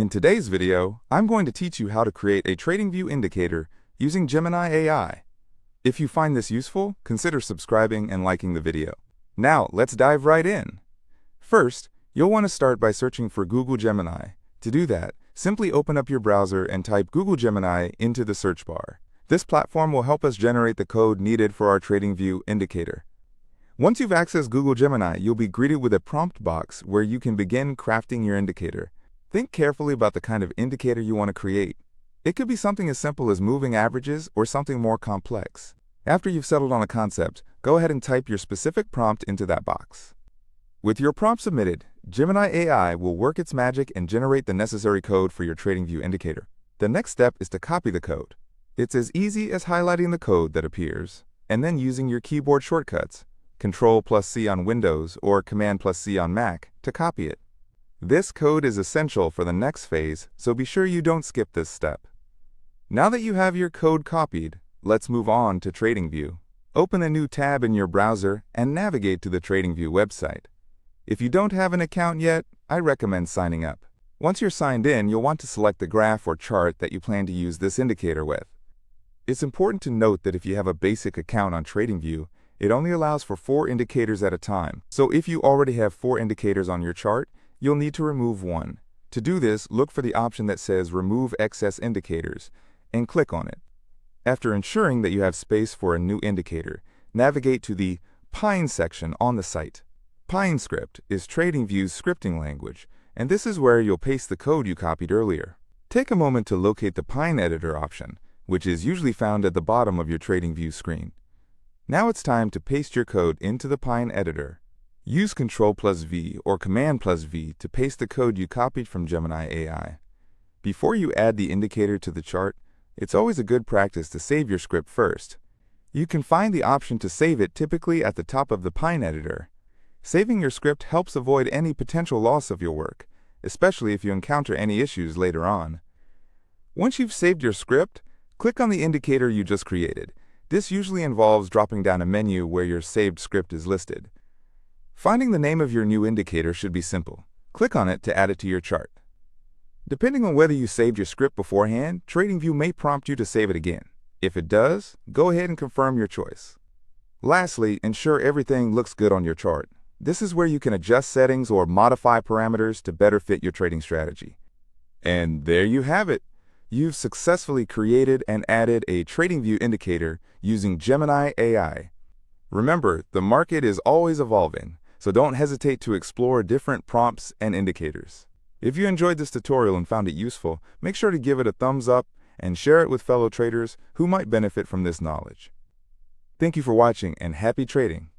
In today's video, I'm going to teach you how to create a TradingView indicator using Gemini AI. If you find this useful, consider subscribing and liking the video. Now, let's dive right in. First, you'll want to start by searching for Google Gemini. To do that, simply open up your browser and type Google Gemini into the search bar. This platform will help us generate the code needed for our TradingView indicator. Once you've accessed Google Gemini, you'll be greeted with a prompt box where you can begin crafting your indicator. Think carefully about the kind of indicator you want to create. It could be something as simple as moving averages or something more complex. After you've settled on a concept, go ahead and type your specific prompt into that box. With your prompt submitted, Gemini AI will work its magic and generate the necessary code for your TradingView indicator. The next step is to copy the code. It's as easy as highlighting the code that appears, and then using your keyboard shortcuts, Ctrl+C on Windows or Command+C on Mac, to copy it. This code is essential for the next phase, so be sure you don't skip this step. Now that you have your code copied, let's move on to TradingView. Open a new tab in your browser and navigate to the TradingView website. If you don't have an account yet, I recommend signing up. Once you're signed in, you'll want to select the graph or chart that you plan to use this indicator with. It's important to note that if you have a basic account on TradingView, it only allows for 4 indicators at a time. So if you already have 4 indicators on your chart, you'll need to remove one. To do this, look for the option that says Remove Excess Indicators and click on it. After ensuring that you have space for a new indicator, navigate to the Pine section on the site. PineScript is TradingView's scripting language, and this is where you'll paste the code you copied earlier. Take a moment to locate the Pine Editor option, which is usually found at the bottom of your TradingView screen. Now it's time to paste your code into the Pine Editor. Use Ctrl+V or Command+V to paste the code you copied from Gemini AI. Before you add the indicator to the chart, it's always a good practice to save your script first. You can find the option to save it typically at the top of the Pine Editor. Saving your script helps avoid any potential loss of your work, especially if you encounter any issues later on. Once you've saved your script, click on the indicator you just created. This usually involves dropping down a menu where your saved script is listed. Finding the name of your new indicator should be simple. Click on it to add it to your chart. Depending on whether you saved your script beforehand, TradingView may prompt you to save it again. If it does, go ahead and confirm your choice. Lastly, ensure everything looks good on your chart. This is where you can adjust settings or modify parameters to better fit your trading strategy. And there you have it. You've successfully created and added a TradingView indicator using Gemini AI. Remember, the market is always evolving, so don't hesitate to explore different prompts and indicators. If you enjoyed this tutorial and found it useful, make sure to give it a thumbs up and share it with fellow traders who might benefit from this knowledge. Thank you for watching and happy trading.